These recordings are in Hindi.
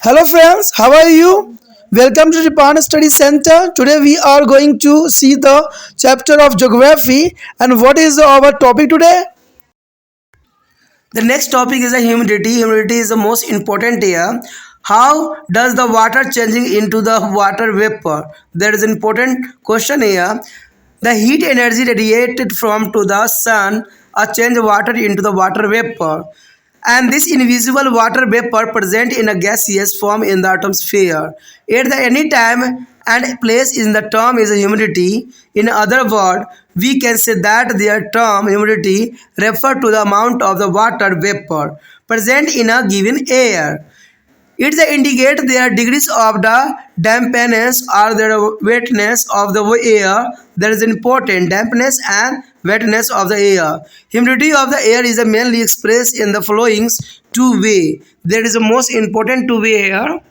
Hello friends, how are you? Welcome to Japan Study Center. Today we are going to see the chapter of geography and what is our topic today? The next topic is the humidity. Humidity is the most important here. How does the water changing into the water vapor? That is an important question here. The heat energy radiated from to the sun change water into the water vapor. And this invisible water vapor present in a gaseous form in the atmosphere. At the any time and place in the term is humidity. In other words, we can say that their term humidity refer to the amount of the water vapor present in a given air. It indicates their degrees of the dampness or the wetness of the air. That is important. Dampness and wetness of the air. Humidity of the air is mainly expressed in the following two way. That is the most important two way here.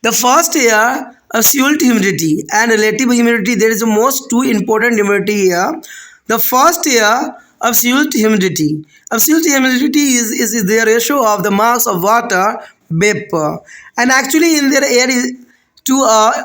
The first here, absolute humidity and relative humidity. There is the most two important humidity here. The first here, absolute humidity. Absolute humidity is the ratio of the mass of water vapor, and actually in their air is to a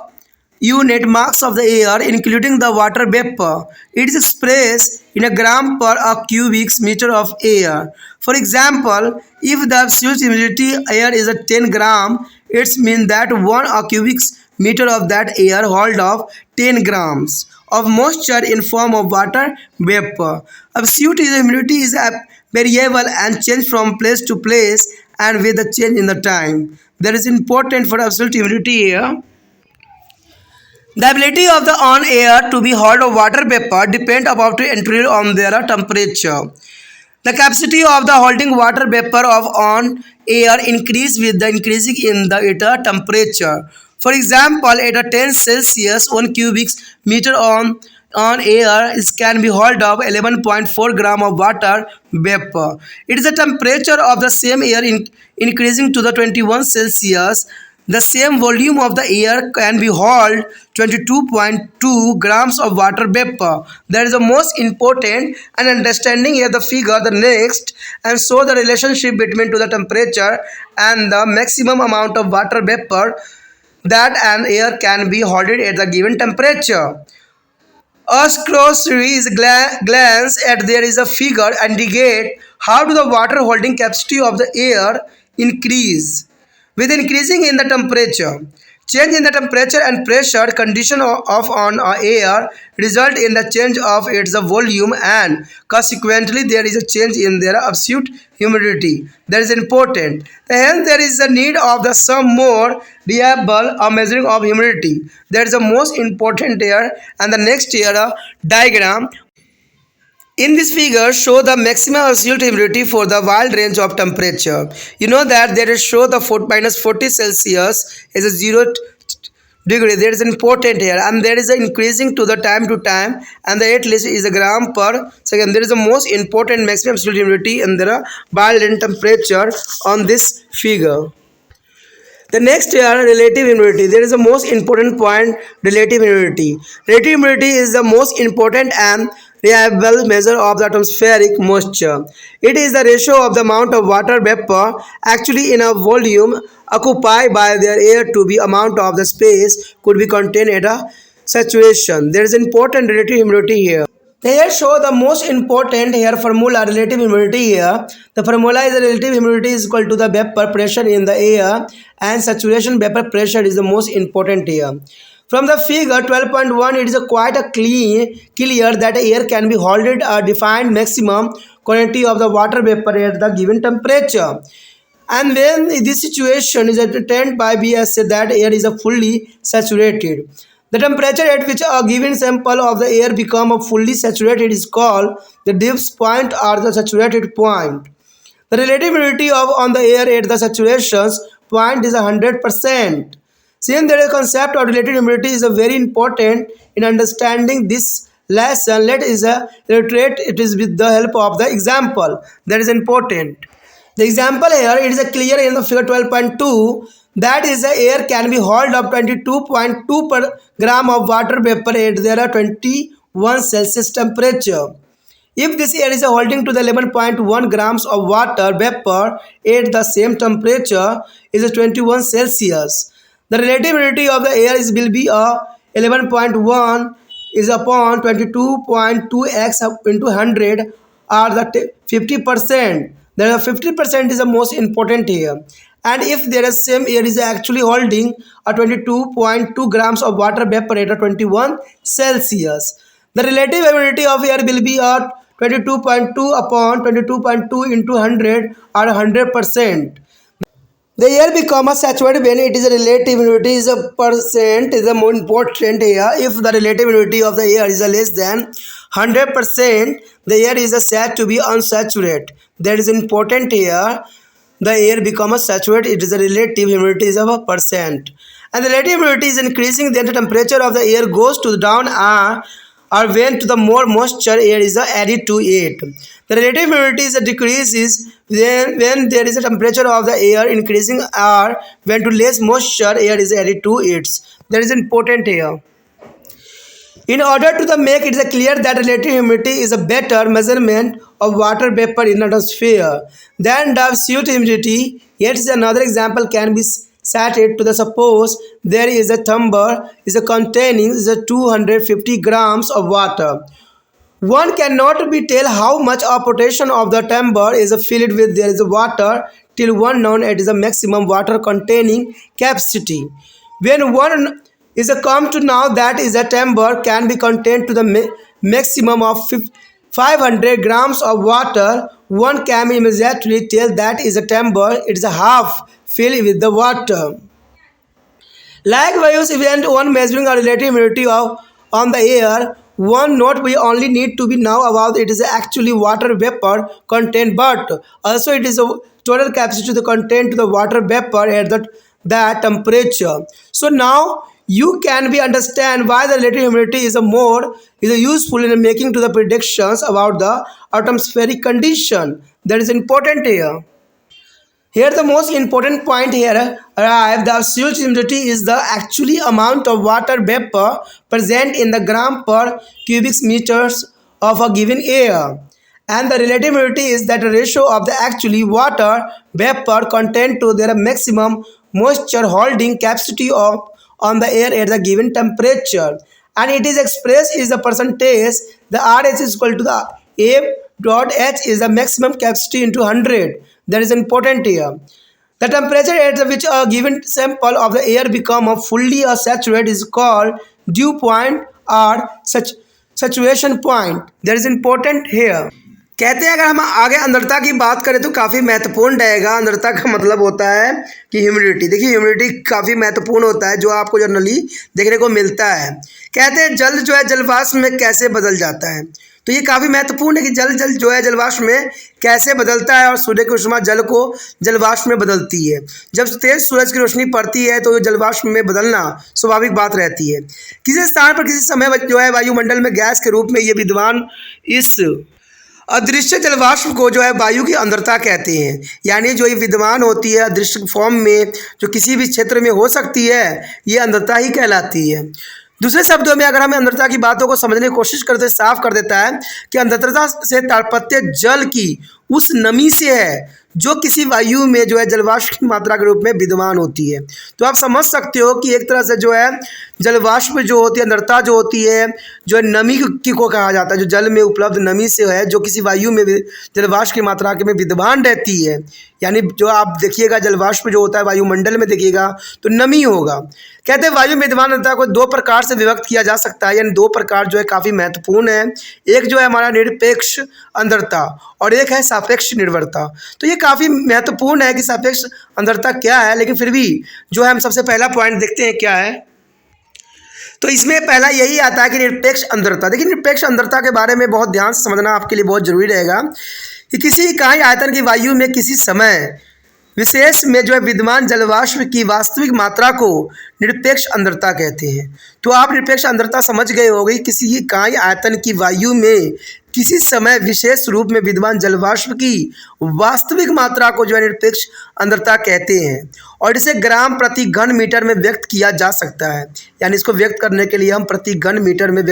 unit mass of the air including the water vapor. It is expressed in a gram per a cubic meter of air. For example, if the absolute humidity air is a 10 gram, it means that 1 a cubic meter of that air hold of 10 grams of moisture in form of water vapor. Absolute humidity is variable and change from place to place and with the change in the time. That is important for absolute humidity here. The ability of the on air to be held of water vapor depend about the entry on their temperature. The capacity of the holding water vapor of on air increase with the increasing in the temperature. For example, at a 10 Celsius, 1 cubic meter on air is can be held of 11.4 gram of water vapor. It is the temperature of the same air increasing to the 21 Celsius. The same volume of the air can be held 22.2 grams of water vapor. That is the most important, and understanding here the figure the next and show the relationship between to the temperature and the maximum amount of water vapor that an air can be held at the given temperature. A cursory glance at there is a figure indicate how do the water holding capacity of the air increase with increasing in the temperature. Change in the temperature and pressure condition of on air result in the change of its volume, and consequently there is a change in their absolute humidity. That is important. Hence there is a need of the some more reliable measuring of humidity. That is the most important here. And the next here diagram. In this figure, show the maximum absolute humidity for the wide range of temperature. You know that there is show the minus 40 Celsius is a 0 degree. That is important here, and there is a increasing to the time, and the at least is a gram per second. There is the most important maximum absolute humidity and the wide range temperature on this figure. The next here, relative humidity. There is the most important point, relative humidity. Relative humidity is the most important and reliable measure of the atmospheric moisture. It is the ratio of the amount of water vapor actually in a volume occupied by the air to be amount of the space could be contained at a saturation. There is important relative humidity here. Here show the most important here formula relative humidity here. The formula is the relative humidity is equal to the vapor pressure in the air, and saturation vapor pressure is the most important here. From the figure 12.1, it is quite clear that air can be held a defined maximum quantity of the water vapor at the given temperature. And when this situation is attained by BS, that air is fully saturated. The temperature at which a given sample of the air become fully saturated is called the Gibbs point or the saturated point. The relative humidity of on the air at the saturation point is 100%. Since the concept of relative humidity is very important in understanding this lesson, let us illustrate it is with the help of the example. That is important. The example here, it is clear in the figure 12.2, that is the air can be held up 22.2 per gram of water vapor at their 21 Celsius temperature. If this air is holding to the 11.1 grams of water vapor at the same temperature is 21 Celsius, the relative humidity of the air will be 11.1 is upon 22.2x into 100 or the 50%. The 50% is the most important here. And if there is same air is actually holding a 22.2 grams of water vapor at 21 Celsius, the relative humidity of air will be at 22.2 upon 22.2 into 100 or 100%. The air becomes saturated when it is a relative humidity is a percent is the more important here. If the relative humidity of the air is less than 100%, the air is said to be unsaturated. That is important here. The air becomes saturated. It is a relative humidity is of a percent, and the relative humidity is increasing. Then the temperature of the air goes to down or when to the more moisture air is added to it. The relative humidity is decreases when there is a temperature of the air increasing or when to less moisture air is added to it. That is important here. In order to make it clear that relative humidity is a better measurement of water vapor in the atmosphere than the absolute humidity, yet another example can be cited to the suppose there is a tumbler is containing 250 grams of water. One cannot be tell how much a portion of the tumbler is filled with there is water till one known it is a maximum water containing capacity. When one is come to know that is a tumbler can be contained to the maximum of 500 grams of water, one can immediately tell that is a tumbler it is a half filled with the water. Likewise, if one measuring a relative humidity of on the air, one not we only need to be now about it is actually water vapor content, but also it is a total capacity to contain to the water vapor at that temperature. So now you can be understand why the relative humidity is a more is a useful in making to the predictions about the atmospheric condition. That is important here. Here the most important point here arrive the absolute humidity is the actually amount of water vapor present in the gram per cubic meters of a given air, and the relative humidity is that ratio of the actually water vapor content to their maximum moisture holding capacity of on the air at the given temperature, and it is expressed is the percentage. The RH is equal to the A dot H is the maximum capacity into 100. That is important here. The temperature at which a given sample of the air become a fully saturated is called dew point or saturation point. That is important here. कहते हैं अगर हम आगे आर्द्रता की बात करें तो काफ़ी महत्वपूर्ण रहेगा। आर्द्रता का मतलब होता है कि ह्यूमिडिटी, देखिए ह्यूमिडिटी काफ़ी महत्वपूर्ण होता है जो आपको जनरली देखने को मिलता है। कहते हैं जल जो है जलवाष्प में कैसे बदल जाता है, तो ये काफ़ी महत्वपूर्ण है कि जल जो है जलवाष्प में कैसे बदलता है और सूर्य की ऊष्मा जल को जलवाष्प में बदलती है। जब तेज सूरज की रोशनी पड़ती है तो जलवाष्प में बदलना स्वाभाविक बात रहती है। किसी स्थान पर किसी समय जो है वायुमंडल में गैस के रूप में ये विद्यमान इस अदृश्य जलवाष्प को जो है वायु की आर्द्रता कहते हैं, यानी जो ये विद्यमान होती है अदृश्य फॉर्म में जो किसी भी क्षेत्र में हो सकती है, ये आर्द्रता ही कहलाती है। दूसरे शब्दों में अगर हम आर्द्रता की बातों को समझने की कोशिश करते साफ कर देता है कि आर्द्रता से तात्पर्य जल की उस नमी से है जो किसी वायु में जो है जलवाष्प की मात्रा के रूप में विद्यमान होती है। तो आप समझ सकते हो कि एक तरह से जो है जलवाष्प जो होती है आर्द्रता जो होती है जो है नमी को कहा जाता है, जो जल में उपलब्ध नमी से है जो किसी वायु में जलवाष्प की मात्रा के में विद्यमान रहती है। यानी जो आप देखिएगा जलवाष्प जो होता है वायुमंडल में देखिएगा तो नमी होगा। कहते हैं वायु में विद्यमान आर्द्रता को दो प्रकार से विभक्त किया जा सकता है, यानी दो प्रकार जो है काफ़ी महत्वपूर्ण है। एक जो है हमारा निरपेक्ष आर्द्रता और एक है सापेक्ष निर्भरता। तो ये काफ़ी महत्वपूर्ण है कि सापेक्ष आर्द्रता क्या है, लेकिन फिर भी जो है हम सबसे पहला पॉइंट देखते हैं क्या है। तो इसमें पहला यही आता है कि निरपेक्ष आर्द्रता। देखिए निरपेक्ष आर्द्रता के बारे में बहुत ध्यान से समझना आपके लिए बहुत जरूरी रहेगा कि किसी इकाई आयतन की वायु में किसी समय विशेष में जो है विद्यमान जलवाष्प की वास्तविक मात्रा को निरपेक्ष आर्द्रता कहते हैं। तो आप निरपेक्ष आर्द्रता समझ गए होंगे। किसी इकाई आयतन की वायु में किसी समय विशेष रूप में विद्यमान जलवाष्प की वास्तविक मात्रा को जो है निरपेक्ष आर्द्रता कहते हैं और इसे ग्राम प्रति घन मीटर में व्यक्त किया जा सकता है। यानी इसको व्यक्त करने के लिए हम प्रति घन मीटर में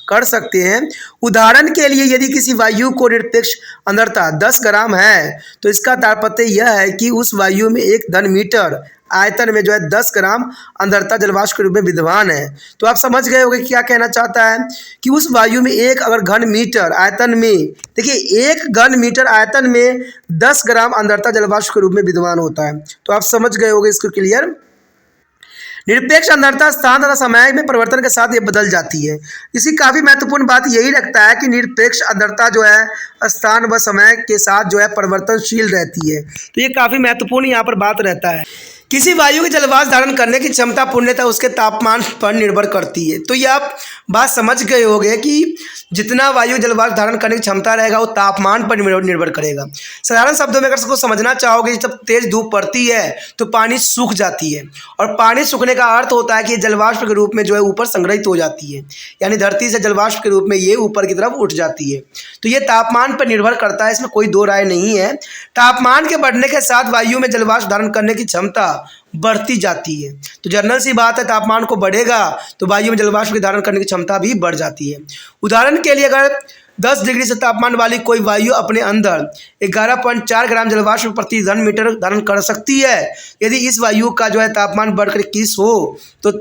कर सकते हैं। उदाहरण के लिए यदि किसी वायु को निरपेक्ष आर्द्रता 10 ग्राम है तो इसका तात्पर्य यह है कि उस वायु में 1 घन मीटर आयतन में जो है 10 ग्राम आर्द्रता जलवाष्प के रूप में विद्यमान है। तो आप समझ गए होंगे क्या कहना चाहता है कि उस वायु में अगर घन मीटर आयतन में, देखिए 1 घन मीटर आयतन में 10 ग्राम आर्द्रता जलवाष्प के रूप में विद्यमान होता है। तो आप समझ गए होंगे इसको क्लियर। निरपेक्ष आर्द्रता स्थान तथा समय में परिवर्तन के साथ ये बदल जाती है। इसकी काफ़ी महत्वपूर्ण बात यही लगता है कि निरपेक्ष आर्द्रता जो है स्थान व समय के साथ जो है परिवर्तनशील रहती है। तो ये काफ़ी महत्वपूर्ण यहाँ पर बात रहता है। किसी वायु की जलवाष्प धारण करने की क्षमता पूर्णतः उसके तापमान पर निर्भर करती है। तो ये आप बात समझ गए होंगे कि जितना वायु जलवाष्प धारण करने की क्षमता रहेगा वो तापमान पर निर्भर करेगा। साधारण शब्दों में अगर इसको समझना चाहोगे, जब तेज धूप पड़ती है तो पानी सूख जाती है और पानी सूखने का अर्थ होता है कि जलवाष्प के रूप में जो है ऊपर संग्रहित हो जाती है, यानी धरती से जलवाष्प के रूप में ये ऊपर की तरफ उठ जाती है। तो ये तापमान पर निर्भर करता है, इसमें कोई दो राय नहीं है। तापमान के बढ़ने के साथ वायु में जलवाष्प धारण करने की क्षमता बढ़ती जाती है। तो जनरल सी बात है, तापमान को बढ़ेगा तो वायु में जलवाष्प की धारण करने की क्षमता भी बढ़ जाती है। उदाहरण के लिए अगर 10 डिग्री से तापमान वाली कोई वायु अपने अंदर 11.4 ग्राम जलवाष्प प्रति घन मीटर धारण कर सकती है, यदि इस वायु का जो है तापमान बढ़कर 21 हो तो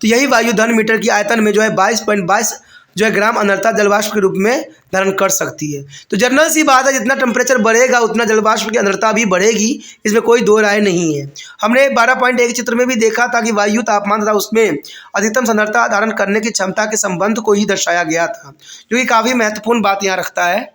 यही वायु घन मीटर की आयतन में जो है 22.22 जो है ग्राम आर्द्रता जलवाष्प के रूप में धारण कर सकती है। तो जनरल सी बात है, जितना टेम्परेचर बढ़ेगा उतना जलवाष्प की आर्द्रता भी बढ़ेगी, इसमें कोई दो राय नहीं है। हमने 12.1 चित्र में भी देखा था कि वायु तापमान तथा उसमें अधिकतम सांद्रता धारण करने की क्षमता के संबंध को ही दर्शाया गया था, जो कि काफ़ी महत्वपूर्ण बात यहाँ रखता है।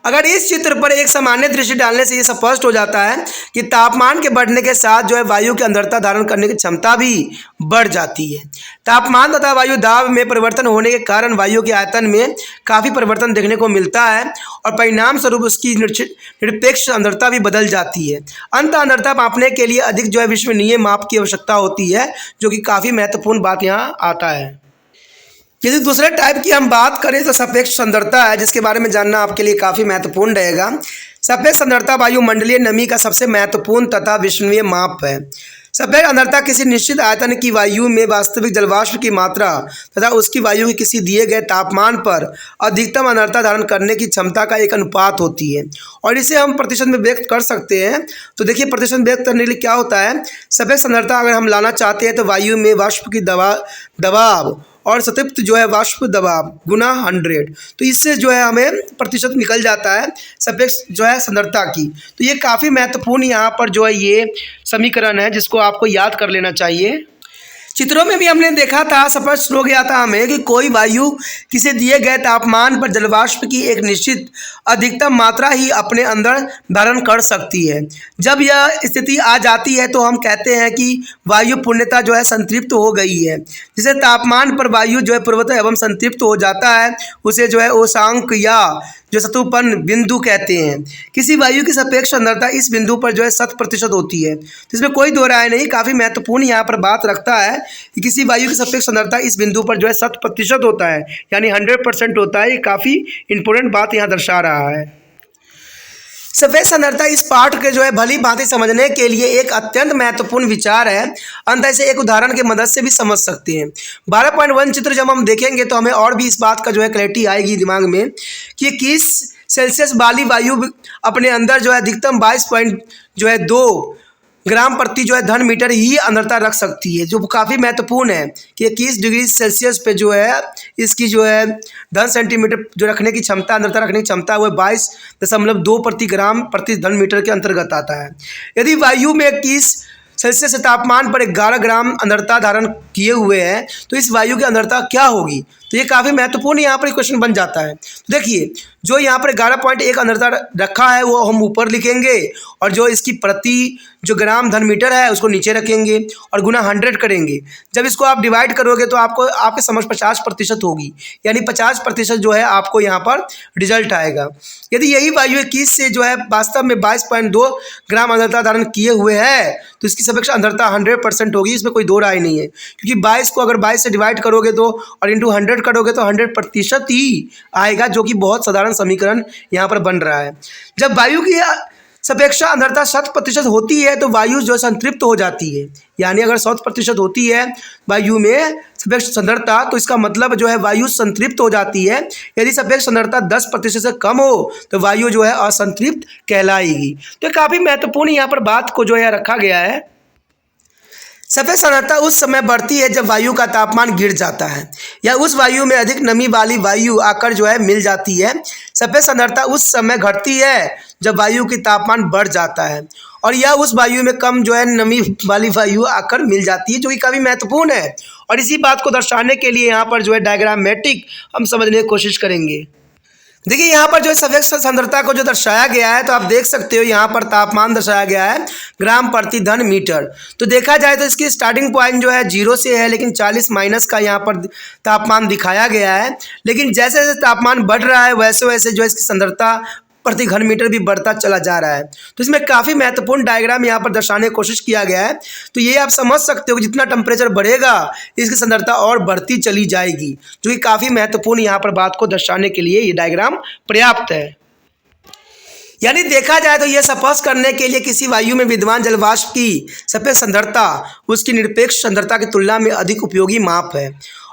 अगर इस चित्र पर एक सामान्य दृष्टि डालने से ये स्पष्ट हो जाता है कि तापमान के बढ़ने के साथ जो है वायु की आर्द्रता धारण करने की क्षमता भी बढ़ जाती है। तापमान तथा वायु दाब में परिवर्तन होने के कारण वायु के आयतन में काफ़ी परिवर्तन देखने को मिलता है और परिणाम स्वरूप उसकी निरपेक्ष आर्द्रता भी बदल जाती है। अंत आर्द्रता मापने के लिए अधिक जो है विश्वसनीय माप की आवश्यकता होती है, जो कि काफ़ी महत्वपूर्ण बात यहाँ आता है। यदि दूसरे टाइप की हम बात करें तो सापेक्ष सांद्रता है, जिसके बारे में जानना आपके लिए काफ़ी महत्वपूर्ण रहेगा। सापेक्ष सांद्रता वायुमंडलीय नमी का सबसे महत्वपूर्ण तथा विश्वसनीय माप है। सापेक्ष आर्द्रता किसी निश्चित आयतन की वायु में वास्तविक जलवाष्प की मात्रा तथा उसकी वायु के किसी दिए गए तापमान पर अधिकतम आर्द्रता धारण करने की क्षमता का एक अनुपात होती है और इसे हम प्रतिशत में व्यक्त कर सकते हैं। तो देखिए, प्रतिशत व्यक्त करने के लिए क्या होता है, सापेक्ष सांद्रता अगर हम लाना चाहते हैं तो वायु में वाष्प की दबाव और संतृप्त जो है वाष्प दबाव गुना 100, तो इससे जो है हमें प्रतिशत निकल जाता है सापेक्ष जो है सांद्रता की। तो ये काफ़ी महत्वपूर्ण यहाँ पर जो है ये समीकरण है, जिसको आपको याद कर लेना चाहिए। चित्रों में भी हमने देखा था, स्पष्ट हो गया था हमें कि कोई वायु किसी दिए गए तापमान पर जलवाष्प की एक निश्चित अधिकतम मात्रा ही अपने अंदर धारण कर सकती है। जब यह स्थिति आ जाती है तो हम कहते हैं कि वायु पूर्णतः जो है संतृप्त हो गई है। जिसे तापमान पर वायु जो है पूर्णतः एवं संतृप्त हो जाता है उसे जो है उष्मांक या जो सतुपन बिंदु कहते हैं। किसी वायु की सापेक्ष सांद्रता इस बिंदु पर जो है 100% होती है। तो इसमें कोई दो राय नहीं, काफ़ी महत्वपूर्ण यहाँ पर बात रखता है कि किसी वायु की सापेक्ष सांद्रता इस बिंदु पर जो है 100% होता है, यानी 100% होता है। ये काफ़ी इंपॉर्टेंट बात यहाँ दर्शा रहा है। सापेक्ष सांद्रता इस पाठ के जो है भली भांति समझने के लिए एक अत्यंत महत्वपूर्ण विचार है। अंत इसे एक उदाहरण की मदद से भी समझ सकते हैं। 12.1 चित्र जब हम देखेंगे तो हमें और भी इस बात का जो है क्लैरिटी आएगी दिमाग में कि 21 सेल्सियस वाली वायु अपने अंदर जो है अधिकतम 22 ग्राम प्रति जो है घन मीटर ही आर्द्रता रख सकती है, जो काफ़ी महत्वपूर्ण है कि 21 डिग्री सेल्सियस पे जो है इसकी जो है घन सेंटीमीटर जो रखने की क्षमता, आर्द्रता रखने की क्षमता वो 22.2 प्रति ग्राम प्रति घन मीटर के अंतर्गत आता है। यदि वायु में 21 सेल्सियस तापमान पर 11 ग्राम आर्द्रता धारण किए हुए हैं तो इस वायु की आर्द्रता क्या होगी। तो तो ये काफ़ी महत्वपूर्ण यहाँ पर क्वेश्चन बन जाता है। तो देखिए जो यहाँ पर 11.1 अंदरता रखा है वो हम ऊपर लिखेंगे और जो इसकी प्रति जो ग्राम धन मीटर है उसको नीचे रखेंगे और गुना 100 करेंगे। जब इसको आप डिवाइड करोगे तो आपको आपके समझ 50% होगी, यानी 50% जो है आपको यहाँ पर रिजल्ट आएगा। यदि यही वायु 21 से जो है वास्तव में 22.2 ग्राम अंदरता धारण किए हुए है तो इसकी सापेक्ष अंदरता 100% होगी, इसमें कोई दो राय नहीं है, क्योंकि 22 को अगर 22 से डिवाइड करोगे तो और इंटू 100 करोगे तो 100% ही आएगा, जो कि बहुत साधारण समीकरण यहाँ पर बन रहा है। जब वायु की सापेक्षा अंदरता 100% होती है तो वायु जो संतृप्त हो जाती है, यानी अगर 100% होती है वायु में सापेक्ष सांद्रता तो इसका मतलब जो है वायु संतृप्त हो जाती है। यदि सापेक्ष सांद्रता 10% से कम हो तो वायु जो है असंतृप्त कहलाएगी। तो काफ़ी महत्वपूर्ण यहाँ पर बात को जो है रखा गया है। सापेक्ष सांद्रता उस समय बढ़ती है जब वायु का तापमान गिर जाता है या उस वायु में अधिक नमी वाली वायु आकर जो है मिल जाती है। सापेक्ष सांद्रता उस समय घटती है जब वायु की तापमान बढ़ जाता है और यह उस वायु में कम जो है नमी वाली वायु आकर मिल जाती है, जो कि काफ़ी महत्वपूर्ण है। और इसी बात को दर्शाने के लिए यहाँ पर जो है डायग्रामेटिक हम समझने की कोशिश करेंगे। देखिए यहाँ पर जो है सापेक्ष सांद्रता को जो दर्शाया गया है तो आप देख सकते हो यहाँ पर तापमान दर्शाया गया है ग्राम प्रति धन मीटर। तो देखा जाए तो इसकी स्टार्टिंग पॉइंट जो है 0 से है, लेकिन 40 माइनस का यहाँ पर तापमान दिखाया गया है। लेकिन जैसे जैसे तापमान बढ़ रहा है वैसे वैसे जो है इसकी सांद्रता प्रति घन मीटर भी बढ़ता चला जा रहा है। तो इसमें काफ़ी महत्वपूर्ण डायग्राम यहाँ पर दर्शाने की कोशिश किया गया है। तो ये आप समझ सकते हो कि जितना टेम्परेचर बढ़ेगा इसकी सांद्रता और बढ़ती चली जाएगी, जो कि काफ़ी महत्वपूर्ण यहाँ पर बात को दर्शाने के लिए ये डायग्राम पर्याप्त है। यानी देखा जाए तो यह स्पष्ट करने के लिए किसी वायु में विद्यमान जलवाष्प की सापेक्ष सांद्रता उसकी निरपेक्ष सांद्रता की तुलना में अधिक उपयोगी माप है।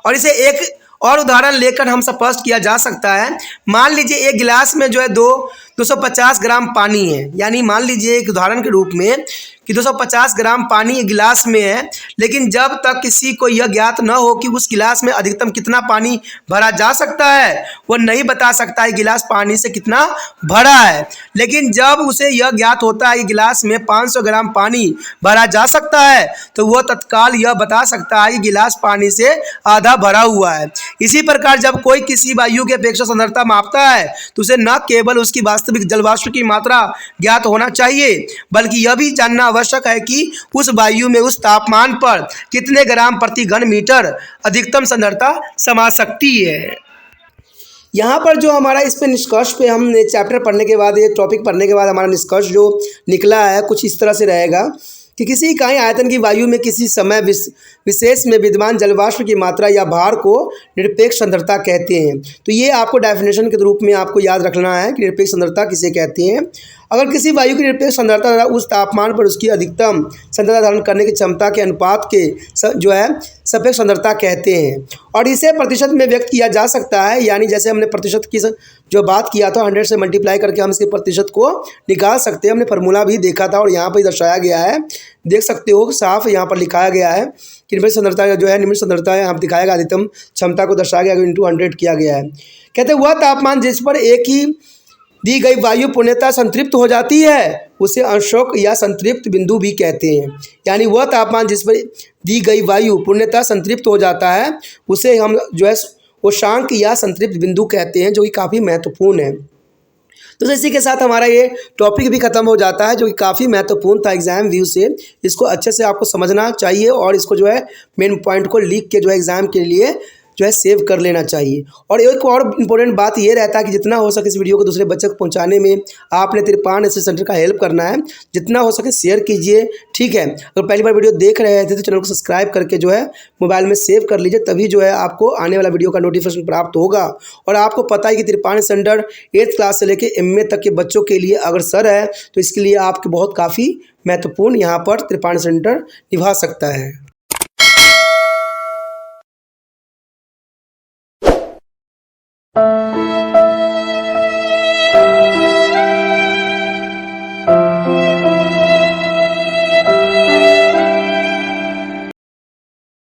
और इसे एक और उदाहरण लेकर हम स्पष्ट किया जा सकता है। मान लीजिए एक गिलास में जो है 250 ग्राम पानी है, यानी मान लीजिए एक उदाहरण के रूप में कि 250 ग्राम पानी एक गिलास में है, लेकिन जब तक किसी को यह ज्ञात न हो कि उस गिलास में अधिकतम कितना पानी भरा जा सकता है वह नहीं बता सकता है गिलास पानी से कितना भरा है। लेकिन जब उसे यह ज्ञात होता है कि गिलास में 500 ग्राम पानी भरा जा सकता है तो वह तत्काल यह बता सकता है कि गिलास पानी से आधा भरा हुआ है। इसी प्रकार जब कोई किसी वायु की अपेक्षा सांद्रता मापता है तो उसे न केवल उसकी वास्तविक जलवाष्प की मात्रा ज्ञात होना चाहिए बल्कि यह भी जानना आवश्यक है कि उस वायु में उस तापमान पर कितने ग्राम प्रति घन मीटर अधिकतम सांद्रता समा सकती है। यहाँ पर जो हमारा इस पे निष्कर्ष पे हमने चैप्टर पढ़ने के बाद, ये टॉपिक पढ़ने के बाद हमारा निष्कर्ष जो निकला है कुछ इस तरह से रहेगा कि किसी इकाई आयतन की वायु में किसी समय विशेष में विद्यमान जलवाष्प की मात्रा या भार को निरपेक्ष सांद्रता कहते हैं। तो ये आपको डेफिनेशन के रूप में आपको याद रखना है कि निरपेक्ष सांद्रता किसे कहते हैं। अगर किसी वायु की निरपेक्ष सांद्रता उस तापमान पर उसकी अधिकतम सांद्रता धारण करने की क्षमता के अनुपात के जो है सापेक्ष सांद्रता कहते हैं। और इसे प्रतिशत में व्यक्त किया जा सकता है, यानी जैसे हमने प्रतिशत की जो बात किया था 100 से मल्टीप्लाई करके हम इसके प्रतिशत को निकाल सकते हैं। हमने फार्मूला भी देखा था और यहाँ पर दर्शाया गया है, देख सकते हो साफ यहाँ पर लिखाया गया है कि निरपेक्ष सांद्रता जो है निम्न सांद्रता है यहाँ पर दिखाया गया, अधिकतम क्षमता को दर्शाया गया इंटू 100 किया गया है। कहते हैं वह तापमान जिस पर एक ही दी गई वायु पूर्णतः संतृप्त हो जाती है उसे अंशोक या संतृप्त बिंदु भी कहते हैं। यानी वह तापमान जिस पर दी गई वायु पूर्णतः संतृप्त हो जाता है उसे हम जो है उष्मांक या संतृप्त बिंदु कहते हैं, जो कि काफ़ी महत्वपूर्ण है। तो इसी के साथ हमारा ये टॉपिक भी खत्म हो जाता है, जो कि काफ़ी महत्वपूर्ण था एग्जाम व्यू से। इसको अच्छे से आपको समझना चाहिए और इसको जो है मेन पॉइंट को लिख के जो है एग्जाम के लिए जो है सेव कर लेना चाहिए। और एक और इम्पोर्टेंट बात ये रहता है कि जितना हो सके इस वीडियो को दूसरे बच्चे को पहुंचाने में आपने तिरपान एसएससी सेंटर का हेल्प करना है, जितना हो सके शेयर कीजिए, ठीक है। अगर पहली बार वीडियो देख रहे थे तो चैनल को सब्सक्राइब करके जो है मोबाइल में सेव कर लीजिए, तभी जो है आपको आने वाला वीडियो का नोटिफिकेशन प्राप्त होगा। और आपको पता है कि तिरपान सेंटर 8th क्लास से लेकर MA तक के बच्चों के लिए अग्रसर है, तो इसके लिए आपके बहुत काफ़ी महत्वपूर्ण यहाँ पर तिरपान सेंटर निभा सकता है।